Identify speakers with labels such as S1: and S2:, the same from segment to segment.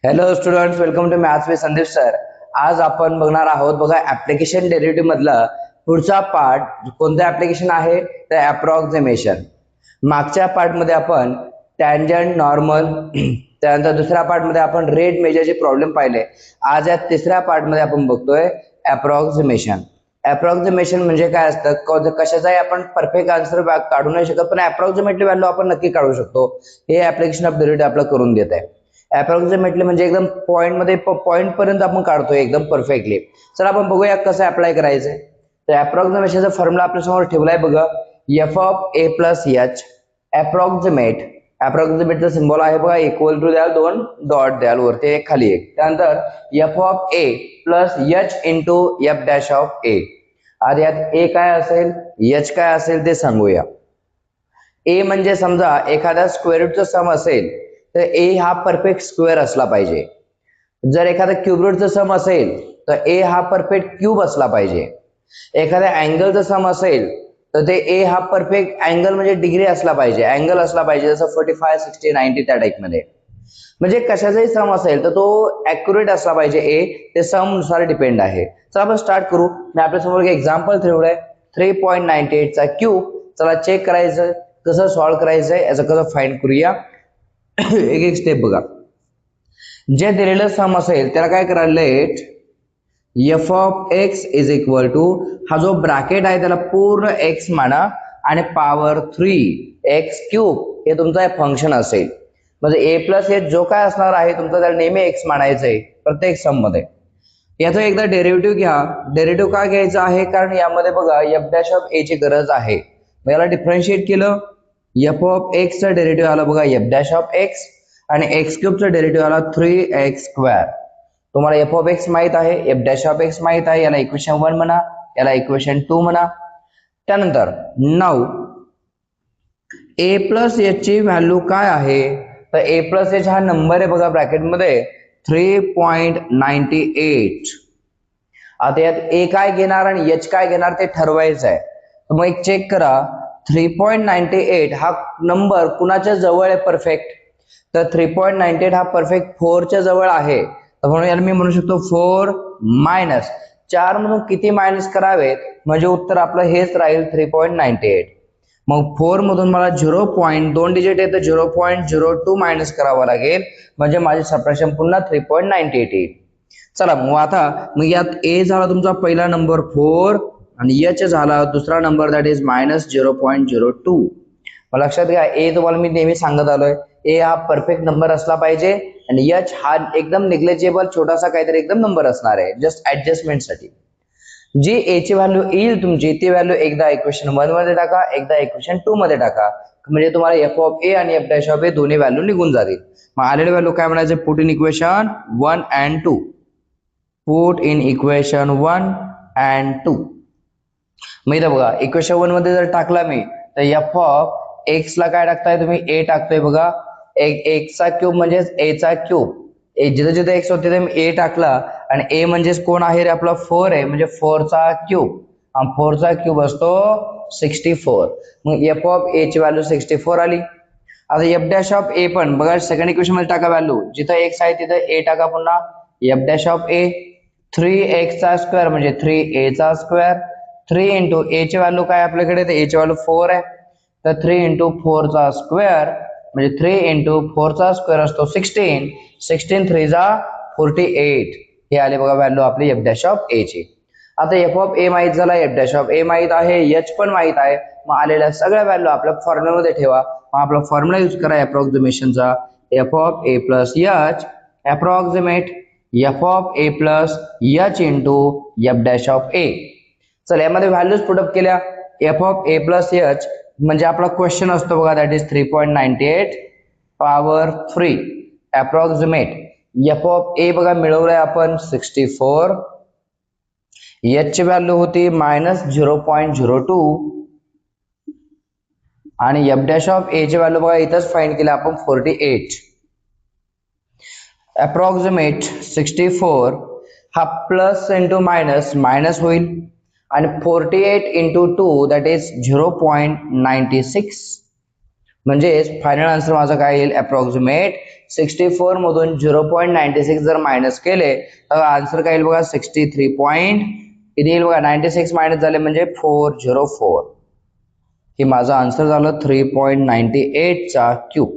S1: Hello students, welcome to maths with Sandeep sir. आज आपण बघणार आहोत बघा ऍप्लिकेशन डेरिव्हेटिव्ह मधला पुढचा पार्ट. कोणतं ऍप्लिकेशन आहे तर अप्रॉक्सिमेशन. मागच्या पार्ट मध्ये आपण टँजंट नॉर्मल, त्यानंतर दुसऱ्या पार्ट मध्ये आपण रेट मेजरचे प्रॉब्लेम पाहिले. आज या तिसऱ्या पार्ट मध्ये आपण बघतोय अप्रॉक्सिमेशन. अप्रॉक्सिमेशन म्हणजे काय असतं, कशाचाही आपण परफेक्ट आन्सर काढू नाही शकत, पण अप्रॉक्सिमेटली व्हॅल्यू आपण नक्की काढू शकतो. हे ऍप्लिकेशन ऑफ डेरिव्हेटिव्ह आपलं करून देत आहे. अप्रॉक्सिमेटली म्हणजे एकदम पॉइंट मध्ये पॉइंट पर्यंत आपण काढतोय एकदम परफेक्टली. चला आपण बघूया कसं अप्लाय करायचंय. तर अप्रॉक्सिमेशनचा फॉर्म्युला आपल्या समोर ठेवलाय बघा, F of A plus H approximate. अप्रॉक्सिमेटचा सिम्बॉल आहे बघा, इक्वल टू द्याल, दोन डॉट द्याल, वरती एक खाली एक. त्यानंतर F of A plus H into F dash of A. आता यात ए काय असेल, एच काय असेल ते सांगूया. ए म्हणजे समजा एखाद्या स्क्वेअर रूटचा सम असेल तर ए हा परफेक्ट स्क्वेअर असला पाहिजे. जर एखादा क्यूब रूटचा सम असेल तर ए हा परफेक्ट क्यूब असला पाहिजे. एखाद्या अँगलचा सम असेल तर ते ए हा परफेक्ट अँगल म्हणजे डिग्री असला पाहिजे, अँगल असला पाहिजे, जसं 45, 60, 90 त्या टाईप मध्ये. म्हणजे कशाचाही सम असेल तर तो ऍक्युरेट असला पाहिजे. ए ते सम नुसार डिपेंड आहे. चला आपण स्टार्ट करू. मी आपल्या समोर एक एक्झाम्पल ठेवलंय, 3.98 चा क्यूब. चला चेक करायचं कसं सॉल्व्ह करायचंय, याचं कसं फाइंड करूया. एक एक स्टेप बघा. जे दिलेलं सम असेल त्याला काय करायला, let F of X is equal to, हा जो ब्रॅकेट आहे त्याला पूर्ण एक्स माना आणि पॉवर 3 एक्स क्यूब हे तुमचा फंक्शन असेल. म्हणजे ए प्लस एच जो काय असणार आहे तुमचा त्याला नेहमी एक्स मानायचं आहे प्रत्येक सम मध्ये. याचा एकदा डेरिव्हेटिव्ह घ्या. डेरिव्हेटिव्ह का घ्यायचा आहे, कारण यामध्ये बघा एफ डॅश ऑफ ए ची गरज आहे. याला डिफरन्शिएट केलं, एफ ऑफ एक्स चा डेरिव्हेटिव्ह आला बघा एफ डॅश ऑफ एक्स, आणि एक्स क्यूब चा डेरिव्हेटिव्ह आला 3x स्क्वेअर. तुम्हाला एफ ऑफ एक्स माहित आहे, एफ डॅश ऑफ एक्स माहित आहे, याला इक्वेशन 1 म्हणा, याला इक्वेशन 2 म्हणा. त्यानंतर नाउ ए प्लस एच ची व्हॅल्यू काय आहे, तर ए प्लस एच हा नंबर आहे बघा ब्रॅकेट मध्ये 3.98. आता यात ए काय घेणार आणि एच काय घेणार ते ठरवायचं आहे. तर मग एक चेक करा, 3.98 हा नंबर कुणाच्या जवळ आहे परफेक्ट, तर 3.98 हा परफेक्ट 4 च्या जवळ आहे. तर म्हणून याला मी म्हणू शकतो 4 मायनस 4 म्हणून किती मायनस करावेत म्हणजे उत्तर आपलं हेच राहील 3.98. मग 4 मधून मला 0.2 डिजिट आहे तर 0.02 मायनस करावं लागेल, म्हणजे माझे सबट्रॅक्शन पुन्हा 3.98 येईल. चला मग आता मग यात ए झाला तुमचा पहिला नंबर 4 आणि एच झाला दुसरा नंबर, दॅट इज मायनस 0.02. मग लक्षात घ्या, ए तुम्हाला मी नेहमी सांगत आलोय, ए हा परफेक्ट नंबर असला पाहिजे आणि एच हा एकदम निग्लेजेबल छोटासा काहीतरी एकदम नंबर असणार आहे, जस्ट ऍडजस्टमेंट साठी. जी ए ची व्हॅल्यू येईल तुमची ती व्हॅल्यू एकदा इक्वेशन 1 मध्ये टाका, एकदा इक्वेशन 2 मध्ये टाका, म्हणजे तुम्हाला एफ ऑफ ए आणि एफ डॅश ऑफ ए दोन्ही व्हॅल्यू निघून जातील. मग आलेली व्हॅल्यू काय म्हणायचे, put in equation 1 and 2. Put in equation 1 and 2. मग इथं बघा इक्वेशन 1 मध्ये जर टाकला मी तर एफ ऑफ एक्स ला काय टाकताय तुम्ही, ए टाकतोय बघा. एक्स चा क्यूब म्हणजे ए चा क्यूब, जिथे जिथे एक्स होते ते ए टाकला, आणि ए म्हणजे कोण आहे रे आपला 4 आहे, म्हणजे 4 चा क्यूब. 4 चा क्यूब असतो 64. मग एफ ऑफ ए ची व्हॅल्यू 64 आली. आता एफ डॅश ऑफ ए पण बघा सेकंड इक्वेशन मध्ये टाका व्हॅल्यू, जिथं एक्स आहे तिथं ए टाका पुन्हा. F dash of A 3x चा स्क्वेअर म्हणजे 3a चा स्क्वेअर. 3 इंटू ए ची व्हॅल्यू काय आपल्याकडे, तर ए ची व्हॅल्यू 4 आहे, तर 3 इंटू 4 चा स्क्वेअर म्हणजे 3 इंटू 4 चा स्क्वेअर असतो 16. 16 3 जा 48. हे आले बघा व्हॅल्यू आपली एफ डॅश ऑफ ए ची. आता एफ ऑफ ए माहित झाला, एफ डॅश ऑफ ए माहित आहे, एच पण माहित आहे. मग आलेल्या सगळ्या व्हॅल्यू आपल्या फॉर्म्युला मध्ये ठेवा. मग आपला फॉर्म्युला यूज करा अप्रॉक्सिमेशनचा, F of A plus H approximate F of A plus H into F dash of A. चल यामध्ये व्हॅल्यूज पुटअप केल्या. F of A plus H म्हणजे आपला क्वेश्चन असतो बघा, that is 3.98 power 3 approximate. F of A बघा मिळवलंय आपण 64, एच ची व्हॅल्यू होती मायनस 0.02 आणि एफ डॅश ऑफ ए ची व्हॅल्यू बघा इथंच फाइंड केली आपण 48. अप्रॉक्सिमेट 64 हा प्लस इंटू मायनस मायनस होईल, आणि 48 इंटू 2 दॅट इज 0.96. म्हणजे फायनल आन्सर माझा काय येईल, अप्रॉक्सिमेट 64 मधून 0.96 जर मायनस केले तर आन्सर काय येईल बघा 63. किती येईल बघा 96 मायनस झाले म्हणजे 404. हे माझं आन्सर झालं 3.98 चा क्यूब.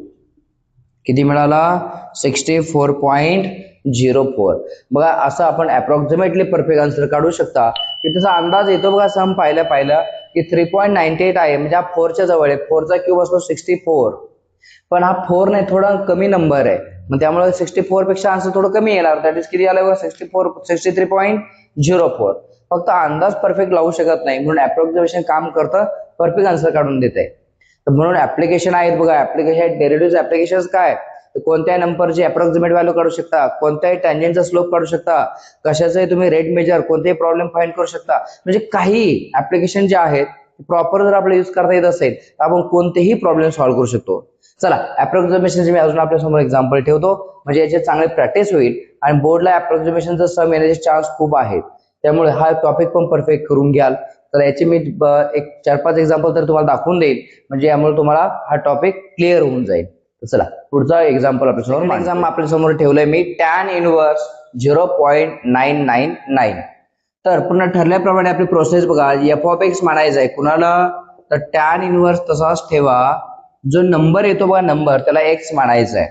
S1: किती मिळाला 64.04. बघा असं आपण अप्रॉक्सिमेटली परफेक्ट आन्सर काढू शकता की त्याचा अंदाज येतो बघा सम पाहिलं की 3.98 आहे म्हणजे हा 4 च्या जवळ आहे. 4 चा क्यूब असतो 64 पण हा 4 नाही थोडा कमी नंबर आहे मग त्यामुळे 64 पेक्षा आन्सर थोडं कमी येणार. दॅट इज किती आलं बघा 63.04. फक्त अंदाज परफेक्ट लावू शकत नाही म्हणून अप्रॉक्सिमेशन काम करतं परफेक्ट आन्सर काढून देते. म्हणून ऍप्लिकेशन आहेत बघा ऍप्लिकेशन डेरिव्हेटिव्ह ऍप्लिकेशन काय कोणत्याही नंबरची अप्रॉक्सिमेट व्हॅल्यू काढू शकता कोणत्याही टँजेंटचा स्लोप काढू शकता कशाचाही तुम्ही रेट मेजर कोणतेही प्रॉब्लेम फाइंड करू शकता म्हणजे काही ऍप्लिकेशन जे आहेत प्रॉपर जर आपल्याला यूज करता येत असेल तर आपण कोणतेही प्रॉब्लेम सॉल्व्ह करू शकतो. चला अप्रॉक्सिमेशनचे मी अजून आपल्या समोर एक्झाम्पल ठेवतो म्हणजे याची चांगली प्रॅक्टिस होईल आणि बोर्डला अप्रॉक्सिमेशनचा सम येण्याचे चान्स खूप आहेत त्यामुळे हा टॉपिक पण परफेक्ट करून घ्याल. तर याचे मी एक 4-5 एक्झाम्पल तर तुम्हाला दाखवून देईल म्हणजे यामुळे तुम्हाला हा टॉपिक क्लिअर होऊन जाईल. चला पुढचा एक्झाम्पल आपल्यासमोर एक्झाम आपल्यासमोर ठेवलंय मी tan इनवर्स 0.999. तर पुन्हा ठरल्याप्रमाणे आपली प्रोसेस बघा एफ ऑफ एक्स मानायचं आहे कुणाला तर tan इनवर्स तसाच ठेवा जो नंबर येतो बघा नंबर त्याला एक्स मानायचा आहे.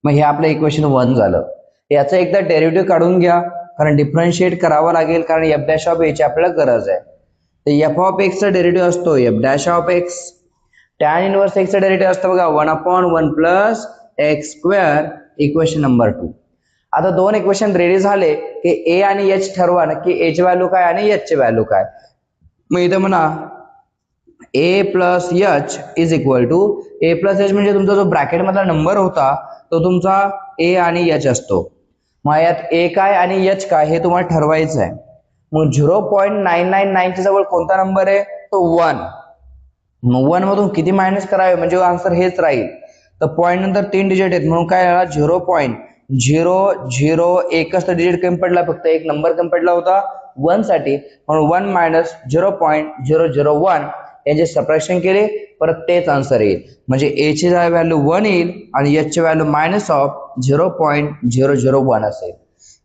S1: मग हे आपलं इक्वेशन 1 झालं. याचं एकदा डेरिव्हेटिव्ह काढून घ्या कारण डिफरन्शिएट करावं लागेल कारण एफ डॅश ऑफ ए ची आपल्याला गरज आहे. तर एफ ऑफ एक्स चा डेरिव्हेटिव्ह असतो F dash of x. tan inverse x चा डेरिव्हेटिव्ह असतो बघा 1/1 plus x square equation number 2. आता दोन इक्वेशन रेडी झाले की ए आणि एच ठरवा नक्की ए ची व्हॅल्यू काय आणि एच ची व्हॅल्यू काय. मग इथे म्हणा A plus H is equal to A plus H म्हणजे तुमचा जो ब्रॅकेट मधला नंबर होता तो तुमचा ए आणि एच असतो. मग यात ए काय आणि एच काय हे तुम्हाला ठरवायचं आहे. मग 0.999 च्या जवळ कोणता नंबर आहे तो 1. मग 1 मधून किती मायनस करावे म्हणजे आन्सर हेच राहील. तर पॉईंट नंतर 3 डिजिट आहेत म्हणून काय आला 0.00 एकच तर डिजिट कमी पडला फक्त एक नंबर कमी पडला होता 1 साठी म्हणून 1 मायनस 0.001 यांचे सबट्रॅक्शन केले परत तेच आन्सर येईल म्हणजे ए ची व्हॅल्यू 1 येईल आणि एच ची व्हॅल्यू मायनस ऑफ 0.001 असेल.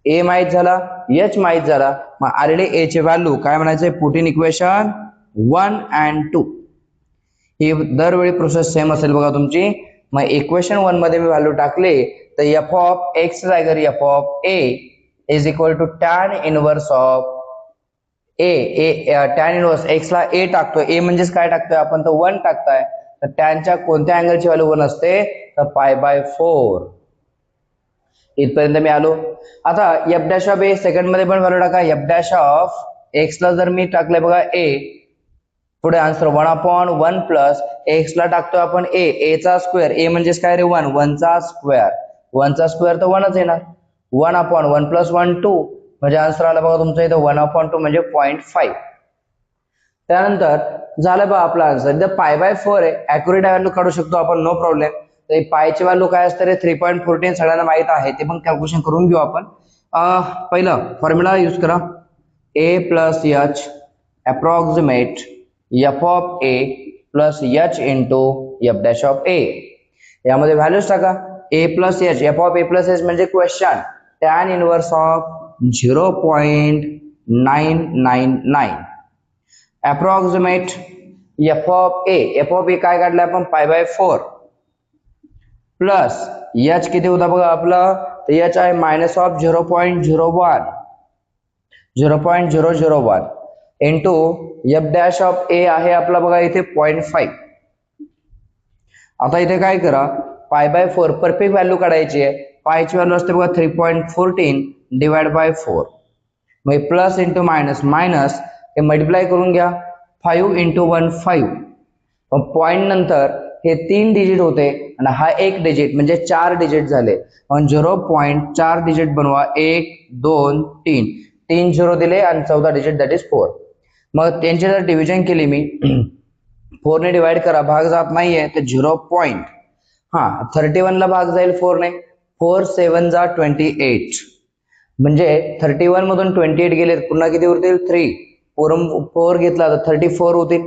S1: ए माहित झाला एच माहित झाला मग ऑलरेडी ए ची व्हॅल्यू काय म्हणायचंय पुट इन इक्वेशन 1 and 2. ही दरवेळी प्रोसेस सेम असेल बघा तुमची. मग इक्वेशन 1 मध्ये मी व्हॅल्यू टाकले तर एफ ऑफ एक्स जागेवर F of A is equal to tan inverse of A tan inverse X ला ए टाकतोय ए म्हणजेच काय टाकतोय आपण तर 1 टाकताय तर टॅनच्या कोणत्या अँगलची व्हॅल्यू 1 असते तर π/4. इथपर्यंत मी आलो. आता F dash of A second मध्ये पण व्हॅल्यू टाका एफ डॅश ऑफ एक्स ला जर मी टाकलंय बघा ए पुढे आन्सर 1/1 प्लस एक्स ला टाकतोय आपण ए चा स्क्वेअर ए म्हणजेच काय रे 1 1 चा स्क्वेअर 1 चा स्क्वेअर तर 1च येणार 1/1 प्लस 1 2 म्हणजे आन्सर आला बघा तुमचा इथं 1/2 म्हणजे 0.5. त्यानंतर झालं बघा आपला आन्सर इथं π/4 आहे ऍक्युरेट व्हॅल्यू काढू शकतो आपण नो प्रॉब्लेम. तर पायची व्हॅल्यू काय असते रे 3.14 सगळ्यांना माहित आहे ते पण कॅल्क्युलेशन करून घेऊ आपण. पहिलं फॉर्म्युला यूज करा A plus H approximate F of A plus H into F dash of A. यामध्ये व्हॅल्यूज टाका A plus H F of A plus H म्हणजे question tan inverse of 0.999 approximate F of A काय काढलं आपण π/4 plus H किती होता बघा आपला तर एच आहे minus of 0.001 into F dash of A आहे आपला बघा इथे 0.5. आता इथे काय करा π/4 परफेक्ट व्हॅल्यू काढायची आहे पायची व्हॅल्यू असते बघा 3.14 डिवाइड बाय 4 मग प्लस इंटू मायनस मायनस हे मल्टिप्लाय करून घ्या 5 इंटू 1 5 मग पॉइंट नंतर हे 3 डिजिट होते आणि हा एक डिजिट म्हणजे 4 डिजिट झाले म्हणून 0.4 डिजिट बनवा 1 2 3 झिरो दिले आणि 14 डिजिट दॅट इज 4. मग त्यांची जर डिव्हिजन केली मी 4 ने डिवाइड करा भाग जात नाहीये तर 0.31 ला भाग जाईल 4 ने 4 7 जा 28 म्हणजे 31 मधून 28 गेले पुन्हा किती उरतील 3 4 घेतला तर 34 होतील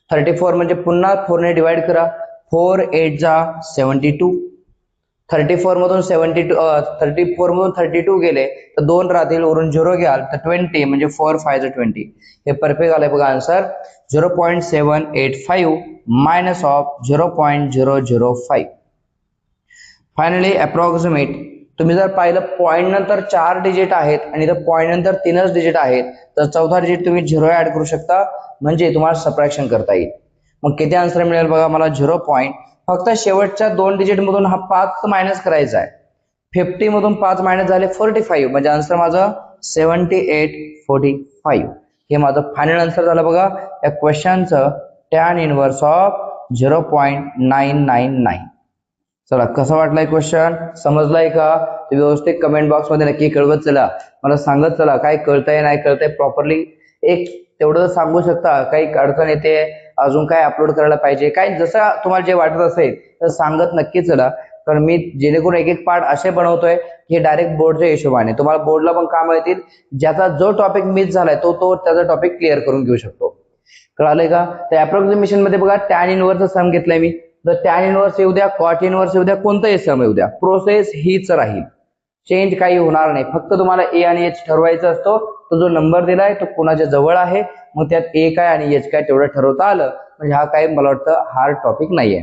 S1: 34 म्हणजे पुन्हा 4 ने डिवाइड करा 4 8 जा 72 34 मधून 34 मधून 32 गेले तर 2 राहतील, वरून 0 घ्याल तर 20 म्हणजे 4 5 20. हे परफेक्ट आलंय बघा answer 0.785 minus of 0.005. Finally approximate. तुम्ही जर पाहिलं पॉईंट नंतर 4 डिजिट आहेत आणि इथं पॉईंट नंतर 3च डिजिट आहेत, तर चौथा डिजिट तुम्ही 0 ऍड करू शकता, म्हणजे तुम्हाला सबट्रॅक्शन करता येईल. मग किती आन्सर मिळेल बघा मला 0. फक्त शेवटच्या 2 डिजिट मधून हा 5 मायनस करायचा आहे. 50 मधून 5 मायनस झाले 45, म्हणजे आन्सर माझं 7845. हे माझं फायनल आन्सर झालं बघा या क्वेश्चनचं tan इनव्हर्स ऑफ 0.999. चला, कसं वाटलंय क्वेश्चन, समजलाय का? ते व्यवस्थित कमेंट बॉक्स मध्ये नक्की कळवत चला, मला सांगत चला काय कळतंय नाही कळतंय प्रॉपरली. एक तेवढं सांगू शकता, काही अडचण येते, अजून काय अपलोड करायला पाहिजे, काय जसं तुम्हाला जे वाटत असेल तर सांगत नक्की चला. कारण मी जेणेकरून एक एक पार्ट असे बनवतोय की डायरेक्ट बोर्डच्या हिशोबाने तुम्हाला बोर्डला पण काम येतील. ज्याचा जो टॉपिक मिस झालाय तो त्याचा टॉपिक क्लिअर करून घेऊ शकतो. कळालंय का? तर अप्रॉक्सिमेशन मध्ये बघा tan इनव्हर्स सम घेतलाय मी, तर tan इनव्हर्स येऊ द्या, कॉट इनव्हर्स येऊ द्या, कोणताही सम येऊ द्या, प्रोसेस हीच राहील, चेंज काही होणार नाही. फक्त तुम्हाला ए आणि एच ठरवायचा असतो. तो जो नंबर दिलाय तो कोणाच्या जवळ आहे, मग त्यात ए काय आणि एच काय तेवढं ठरवता आलं म्हणजे हा काही मला वाटतं हार्ड टॉपिक नाहीये.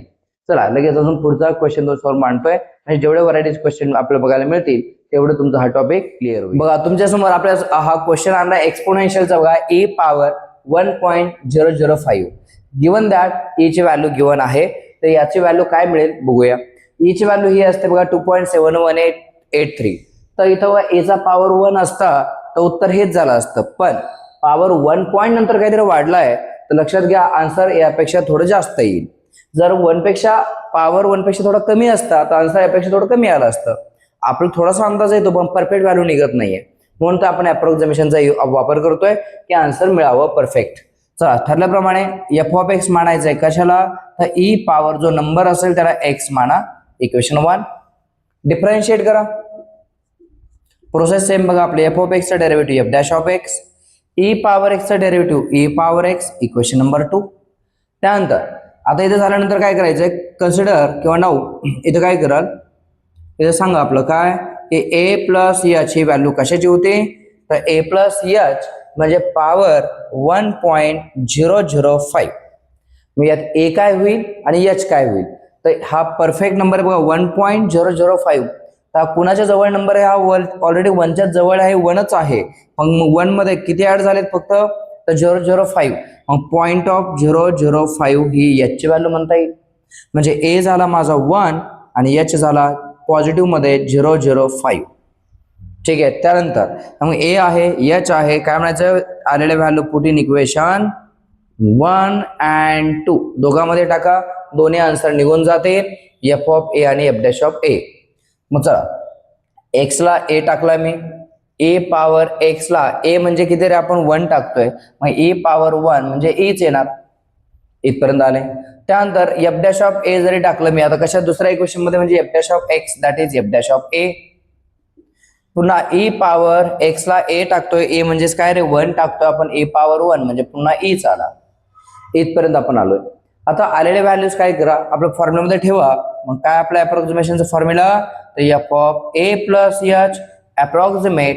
S1: चला लगेच अजून पुढचा क्वेश्चन तो सॉल्व्ह मांडतोय, आणि जेवढे व्हरायटीज क्वेश्चन आपल्याला बघायला मिळतील तेवढं तुमचा हा टॉपिक क्लिअर होईल. बघा तुमच्या समोर आपल्या हा क्वेश्चन आणला एक्सपोनेन्शियलचा बघा, ए पॉवर 1.005. गिवन दॅट ए ची व्हॅल्यू गिवन आहे, तर याची व्हॅल्यू काय मिळेल बघूया. ए ची व्हॅल्यू ही असते बघा 2.71883. तर इथं ए चा पॉवर 1 असता तर उत्तर हेच झालं असतं, पण पॉवर 1 पॉईंट नंतर काहीतरी वाढलाय, तर लक्षात घ्या आन्सर यापेक्षा थोडं जास्त येईल. जर 1 पेक्षा पॉवर 1 पेक्षा थोडा कमी असता तर आन्सर यापेक्षा थोडं कमी आलं असतं. आपला थोडासा अंदाज येतो पण परफेक्ट व्हॅल्यू निघत नाहीये, म्हणून तर आपण अप्रॉक्सिमेशनचा वापर करतोय की आन्सर मिळावं परफेक्ट. चला ठरल्याप्रमाणे एफ ऑफ एक्स मानायचंय कशाला, तर ई पॉवर जो नंबर असेल त्याला एक्स माना. इक्वेशन 1 डिफरन्शिएट करा. प्रोसेस सेम बघा आपले, एफ ऑफ एक्स चा derivative F dash of X, E power X चा derivative E power X, equation number 2. त्यानंतर आता इथे झाल्यानंतर काय करायचंय, कन्सिडर किंवा नाऊ इथं काय कराल, इथं सांगा आपलं काय की ए प्लस एच ही व्हॅल्यू कशाची होती, तर ए प्लस एच म्हणजे पॉवर 1.005. मग यात ए काय होईल आणि एच काय होईल, तर हा परफेक्ट नंबर आहे बघा 1.005. तर कुणाच्या जवळ नंबर आहे, हा ऑलरेडी 1च्या जवळ आहे, 1च आहे. मग 1 मध्ये किती ऍड झालेत फक्त, तर 005. मग पॉइंट ऑफ 005 ही एच ची व्हॅल्यू म्हणता येईल. म्हणजे ए झाला माझा 1 आणि एच झाला पॉझिटिव्ह मध्ये 005. ठीक आहे. त्यानंतर मग ए आहे एच आहे, काय म्हणायचं, आलेले value put in equation 1 and 2 दोघांमध्ये टाका, दोन्ही आन्सर निघून जाते, एफ ऑफ ए आणि एफ डॅश ऑफ ए. मग चला एक्स ला ए टाकला मी, ए पॉवर एक्स ला ए म्हणजे किती रे, आपण 1 टाकतोय, मग ए पॉवर 1 म्हणजे एच येणार. इथपर्यंत आले. त्यानंतर एफ डॅश ऑफ ए जरी टाकलं मी आता कशा दुसऱ्या इक्वेशन मध्ये, म्हणजे F dash of X that is F dash of A. पुन्हा ई पॉवर एक्स ला ए टाकतोय, ए म्हणजेच काय रे 1 टाकतोय आपण, ए पॉवर 1 म्हणजे पुन्हा ईच आला. इथपर्यंत आपण आलोय. आता आलेले व्हॅल्यूज काय करा, आपल्या फॉर्म्युलामध्ये ठेवा. मग काय आपल्या अप्रॉक्सिमेशनचा फॉर्म्युला, तर F of A plus H approximate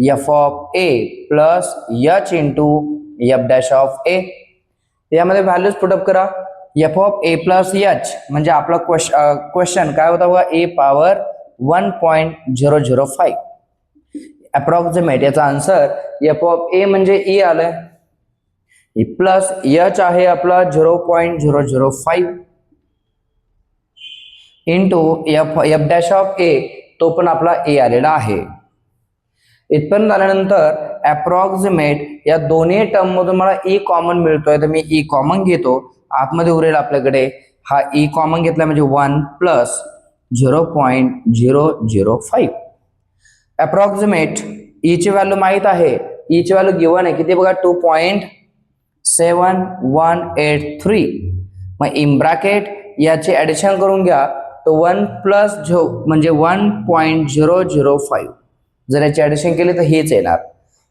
S1: F of A plus H into F dash of A. यामध्ये व्हॅल्यूज पुटअप करा. F of A plus H म्हणजे आपला क्वेश्चन काय होता बघा, ए पॉवर 1.005 अप्रॉक्सिमेट. याचा आन्सर एफ ऑफ ए म्हणजे E आलंय, प्लस एच आहे आपला 0.005 into F dash of A, तो पण आपला ए आलेला आहे. इथपर्यंत आल्यानंतर अप्रॉक्सिमेट या दोन्ही टर्म मधून मला ई कॉमन मिळतोय, तर मी ई कॉमन घेतो. आतमध्ये उरेल आपल्याकडे हा ई कॉमन घेतला म्हणजे 1 प्लस 0.005. अप्रॉक्सिमेट ई ची व्हॅल्यू माहित आहे, ई ची व्हॅल्यू गिवन आहे किती बघा 2.7183. मग इन ब्रॅकेट याचे ऍडिशन करून घ्या, तो 1 प्लस म्हणजे 1.005. जर याची ऍडिशन केली तर हेच येणार.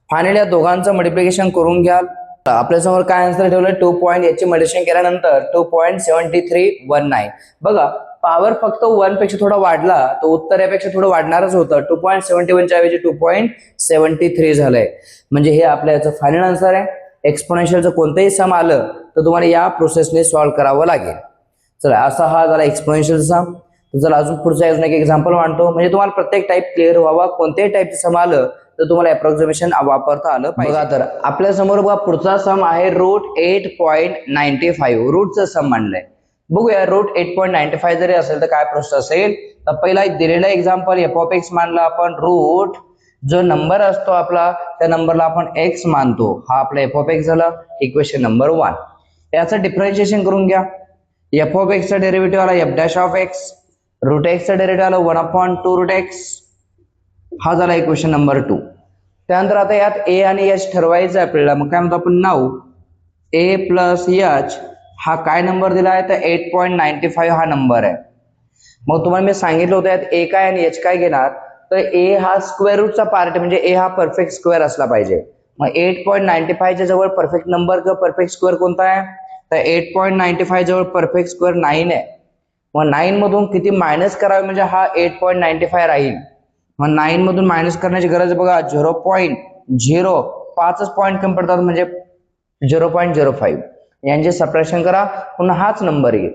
S1: फायनली या दोघांचं मल्टिप्लिकेशन करून घ्याल आपल्यासमोर काय आन्सर ठेवलं 2 पॉईंट याची मल्टिप्लिकेशन केल्यानंतर 2.7319. बघा पॉवर फक्त 1 पेक्षा थोडा वाढला तर उत्तर यापेक्षा थोडं वाढणारच होतं. 2.71 च्या ऐवजी 2.73 झालंय. म्हणजे हे आपल्या याचं फायनल आन्सर आहे. एक्सपोनेन्शियलचं कोणतंही सम आलं तर तुम्हाला या प्रोसेसने सॉल्व्ह करावं लागेल. चला असा हा झाला एक्सपोनेन्शियलचा. चला अजून पुढचा एक एक्झाम्पल मांडतो म्हणजे तुम्हाला प्रत्येक टाईप क्लिअर व्हावा. कोणत्याही टाईपचं सम आलं तर तुम्हाला अप्रॉक्सिमेशन वापरता आलं पाहिजे. बघा तर आपल्या समोर बघा पुढचा सम आहे √8.95. रूटचं सम मांडलंय. बघूया √8.95 जरी असेल तर काय प्रोसेस असेल. तर पहिला दिलेला एक्झाम्पल f(x) मानला आपण. रूट जो नंबर असतो आपला त्या नंबरला आपण x मानतो. हा आपला f(x) झाला. Equation number 1. याचं डिफरन्शिएशन करून घ्या. f(x) चा डेरिव्हेटिव्ह आला f'(x). √x चा डेरिव्हेटिव्ह आला 1/2 √x. हा झाला इक्वेशन नंबर 2. त्यानंतर आता यात a आणि h ठरवायचं आहे आपल्याला. मग काय म्हणतो आपण नाव a प्लस h हा काय नंबर दिला आहे तर 8.95 हा नंबर आहे. मग तुम्हाला मी सांगितलं होतं यात a काय आणि h काय घेणार तर a हा स्क्वेअर रूटचा पार्ट म्हणजे a हा परफेक्ट स्क्वेअर असला पाहिजे. मग 8.95 च्या जवळ परफेक्ट नंबर किंवा परफेक्ट स्क्वेअर कोणता आहे तर 8.95 जवळ परफेक्ट स्क्वेअर 9 आहे. मग 9 मधून किती मायनस करावे म्हणजे हा 8.95 राहील. मग 9 मधून मायनस करण्याची गरज बघा 0.05च पॉईंट कमी पडतात म्हणजे 0.05. यांचे सबट्रॅक्शन करा पुन्हा हाच नंबर येईल.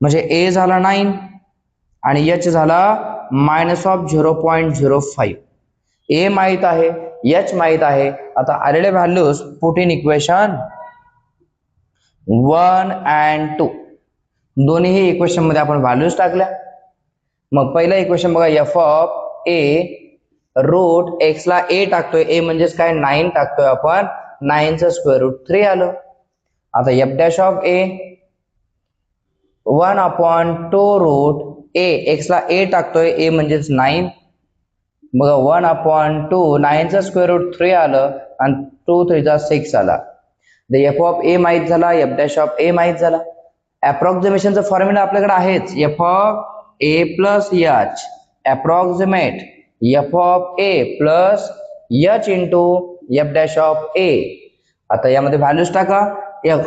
S1: म्हणजे a झाला 9 आणि h झाला -0.05. a माहित आहे h माहित आहे. आता आलेले values put in equation 1 and 2. दोन्ही इक्वेशन मध्ये आपण व्हॅल्यूज टाकल्या. मग पहिलं इक्वेशन बघा f(a) रूट x ला a टाकतोय. a म्हणजेच काय 9 टाकतोय आपण. 9 चं स्क्वेअर रूट 3 आलं. आता f'(a) 1/2 रूट a x ला a टाकतोय. a म्हणजेच 9 बघा 1/2 9 चं स्क्वेअर रूट 3 आलं आणि 2 3 चा 6 आला. f(a) माहित झाला. f'(a) माहित झाला. अप्रॉक्सिमेशनचा फॉर्म्युला आपल्याकडे आहेच f(a plus h) approximate f(a plus h into f'(a). आता यामध्ये व्हॅल्यूज टाका.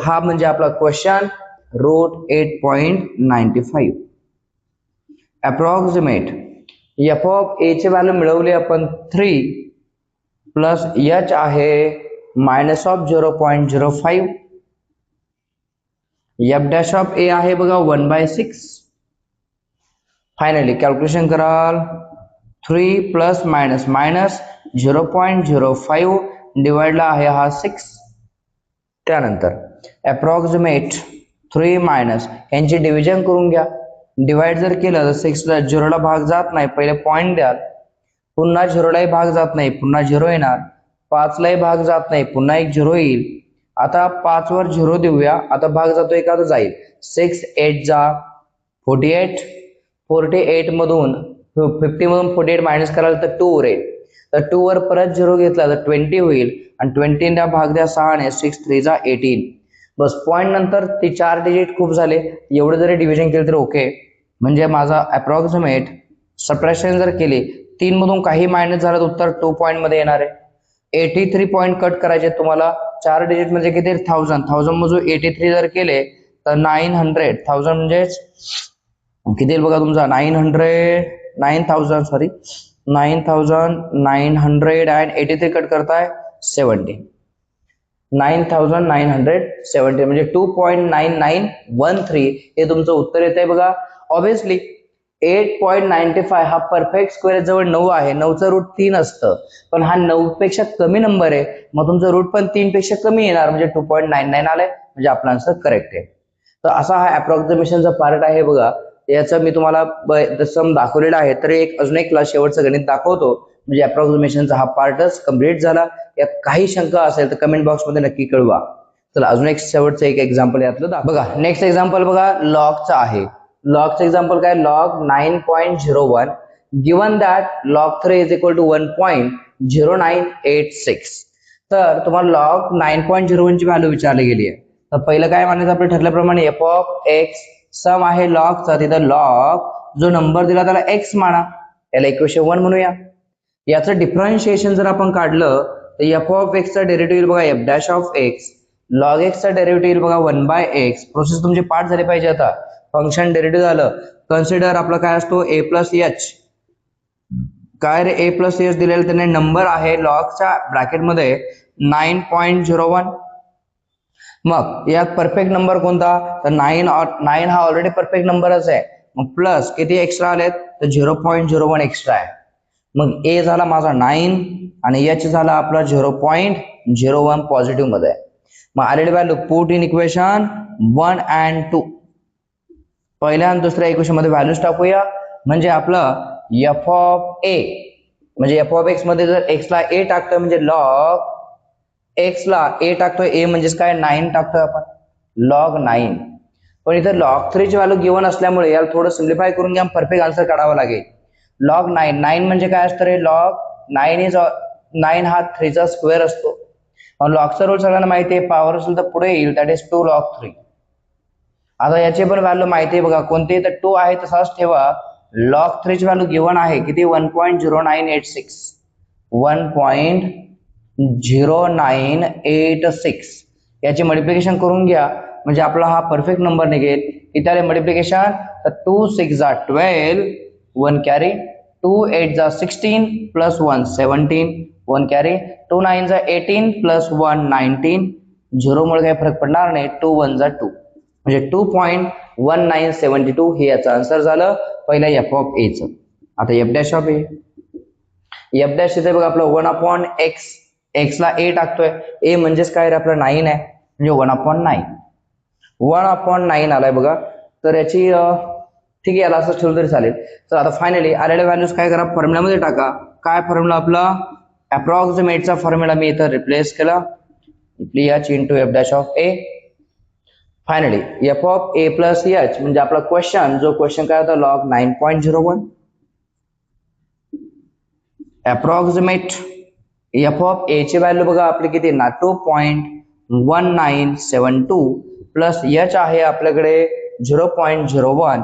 S1: हा म्हणजे आपला क्वेश्चन √8.95. अप्रॉक्सिमेट f(a) ची व्हॅल्यू मिळवली आपण 3 प्लस h आहे -0.05. f'(a) आहे बघा 1/6. फायनली कॅल्क्युलेशन कराल 3 प्लस मायनस 0.05 डिवाइडला आहे हा 6. त्यानंतर अप्रॉक्सिमेट 3 मायनस यांची डिव्हिजन करून घ्या. डिवाइड जर केलं तर 6 ला 0 ला भाग जात नाही. पहिले पॉइंट द्याल. पुन्हा 0 लाही भाग जात नाही. पुन्हा 0 येणार. 5 लाही भाग जात नाही. पुन्हा एक 0 येईल. आता 5 वर 0 देऊया. आता भाग जातो एखादा जाईल. 6 8 जा 48. 48 मधून 50 मधून 48 मायनस कराल तर 2 उरेल. तर 2 वर परत 0 घेतला तर 20 होईल आणि 20 ला भाग द्या 6 ने. 6 3 जा 18. बस पॉइंट नंतर ते 4 डिजिट खूप झाले. एवढं जरी डिव्हिजन केलं तर ओके. म्हणजे माझा अप्रॉक्सिमेट सबट्रॅक्शन जर केली 3 मधून काही मायनस झालं तर उत्तर 2 पॉइंट मध्ये येणार आहे. 83 पॉइंट कट करायचे तुम्हाला. 4 डिजिट म्हणजे किती 1000 मधून 83 जर केले तर 900 म्हणजे किती बघा तुमचा 9,983 कट करताय 70. 9,970 म्हणजे 2.9913 हे तुमचं उत्तर येत आहे बघा. ऑब्विसली 8.95 हा परफेक्ट स्क्वेअर जवळ 9 आहे. 9चं रूट 3 असतं पण हा 9 पेक्षा कमी नंबर आहे. मग तुमचं रूट पण 3 पेक्षा कमी येणार म्हणजे 2.99 आलंय म्हणजे आपला आन्सर करेक्ट आहे. तर असा हा अप्रॉक्सिमेशनचा पार्ट आहे बघा. याचं मी तुम्हाला सम दाखवलेला आहे. तर अजून एक क्लास शेवटचं गणित दाखवतो म्हणजे अप्रॉक्सिमेशनचा हा पार्टच कम्प्लीट झाला. यात काही शंका असेल तर कमेंट बॉक्स मध्ये नक्की कळवा. चला अजून एक शेवटचं एक एक्झाम्पल यातलं बघा. नेक्स्ट एक्झाम्पल बघा लॉगचा आहे. लॉगचं एक्झाम्पल काय log 9.01 given that log 3 is equal to 1.0986. तर तुम्हाला log 9.01 ची व्हॅल्यू विचारली गेली आहे. तर पहिलं काय मानायचं आपलं ठरल्याप्रमाणे f(x) सम आहे लॉगचा. तिथं लॉग जो नंबर दिला त्याला x माना. याला इक्वेशन 1 म्हणूया. याचं डिफरन्शिएशन जर आपण काढलं तर f(x) चा डेरिव्हेटिव्ह बघा f'(x) लॉग एक्सचा डेरिव्हेटिव्ह येईल बघा 1/x. प्रोसेस तुमची पाठ झाली पाहिजे. आता फंक्शन डेरिव्हेटिव्ह झालं. कन्सिडर आपला काय असतो a प्लस एच. काय रे a प्लस एच दिलेलं त्याने नंबर आहे लॉगच्या ब्रॅकेटमध्ये 9.01. मग यात परफेक्ट नंबर कोणता तर 9 हा ऑलरेडी परफेक्ट नंबरच आहे. मग प्लस किती एक्स्ट्रा आलेत तर 0.01 एक्स्ट्रा आहे. मग ए झाला माझा 9 आणि एच झाला आपला 0.01 पॉझिटिव्ह मध्ये आहे. मग आलेली value put in equation 1 and 2. पहिल्या आणि दुसऱ्या इक्वेशन मध्ये व्हॅल्यूज टाकूया. म्हणजे आपलं एफ ऑफ ए म्हणजे एफ ऑफ एक्स मध्ये जर एक्स ला ए टाकतोय म्हणजे लॉग एक्स ला ए टाकतोय ए म्हणजेच काय 9 टाकतोय आपण लॉग 9. पण इथे लॉग 3 ची व्हॅल्यू गिवन असल्यामुळे याला थोडं सिम्प्लिफाय करून घ्या. परफेक्ट आन्सर काढावा लागेल. लॉग 9 म्हणजे काय असतं रे लॉग 9 हा 3 चा स्क्वेअर असतो. लॉगचा रूल सगळ्यांना माहिती आहे. पॉवर असेल तर पुढे येईल दॅट इज 2 log 3. आता याची पण व्हॅल्यू माहिती आहे बघा कोणती तर 2 आहे तसाच ठेवा. लॉग 3 ची व्हॅल्यू गिवन आहे किती 1.0986. 1.0986 याची मल्टिप्लिकेशन करून घ्या म्हणजे आपला हा परफेक्ट नंबर निघेल. इथे आले मल्टिप्लिकेशन तर 2 6 जा 12 1 कॅरी 2 8 जा 16 प्लस 1 17 1 कॅरी 2 9 जा 18 प्लस 1 19. 0 मुळे काही फरक पडणार नाही. 2 1 जा 2 म्हणजे 2.1972 हे याचं आन्सर झालं पहिल्या एफ ऑफ ए चं. आता F dash of A. F dash इथे बघा आपलं 1/x. एक्स ला ए टाकतोय ए म्हणजेच काय रे आपलं 9 आहे म्हणजे 1/9. 1/9 आलाय बघा. तर याची ठीक आहे याला असं ठेवलं तरी चालेल. तर आता फायनली आलेल्या व्हॅल्यूज काय करा फॉर्म्युलामध्ये टाका. काय फॉर्म्युला आपला अप्रॉक्सिमेटचा फॉर्म्युला मी इथं रिप्लेस केला. H into F dash of A. Finally F of A plus H म्हणजे आपला क्वेश्चन काय होता लॉग 9.01. अप्रॉक्सिमेट एफ ऑफ ए ची व्हॅल्यू बघा आपली किती ना 2.1972 प्लस एच आहे आपल्याकडे 0.01.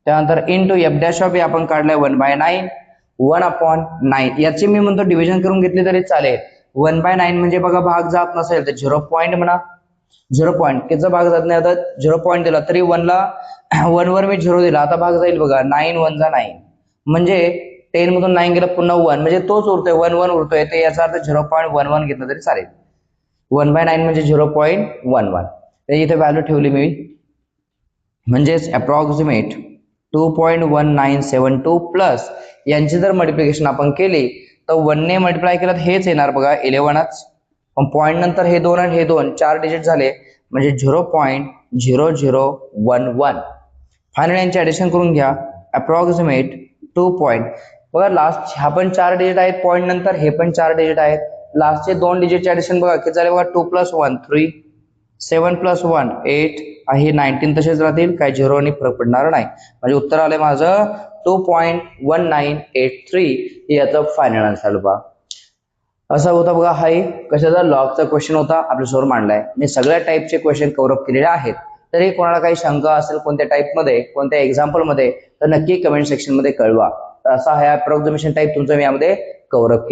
S1: त्यानंतर इंटू एफ डॅश ऑफ ए आपण काढलाय 1/9. 1/9 याची मी म्हणतो डिव्हिजन करून घेतली तरी चालेल. 1/9 म्हणजे बघा भाग जात नसेल तर 0 पॉईंट म्हणा. 0 पॉईंट किती भाग जात नाही. आता 0 पॉईंट दिला तरी 1 वर मी 0 दिला. आता भाग जाईल बघा 9 1 जा 9 म्हणजे 10 मधून 9 गेलं पुन्हा 1 म्हणजे तोच उरतोय 1 1 उरतोय. ते याचा अर्थ 0.11 घेतलं तरी चालेल. 1/9 म्हणजे 0.11. इथे व्हॅल्यू ठेवली मी म्हणजेच अप्रॉक्सिमेट 2.1972 प्लस यांची जर मल्टिप्लिकेशन आपण केली तर 1 ने मल्टिप्लाय केलं हेच येणार बघा 11च. पण पॉईंट नंतर हे 2 आणि हे 2 4 डिजिट झाले म्हणजे 0.0011. फायनली यांची ऍडिशन करून घ्या. अप्रॉक्सिमेट 2 पॉईंट बघा लास्ट हा पण 4 डिजिट आहेत पॉईंट नंतर हे पण 4 डिजिट आहेत. लास्टचे 2 डिजिटचे ऍडिशन बघा किती झाले बघा 2 + 1 3 7 + 1 8 हे 19 तसेच राहतील काही 0 आणि फरक पडणार नाही. म्हणजे उत्तर आले माझं 2.1983 हे याचं फायनल आन्सर बघा. असा होता बघा हा कशाचा लॉगचा क्वेश्चन होता आपल्यासमोर मांडलाय. मी सगळ्या टाईपचे क्वेश्चन कव्हर अप केलेले आहेत. तरी कोणाला काही शंका असेल कोणत्या टाईपमध्ये कोणत्या एक्झाम्पल मध्ये तर नक्की कमेंट सेक्शन मध्ये कळवा. तर असा हा अप्रॉक्सिमेशन टाईप तुमचा मी यामध्ये कव्हर अप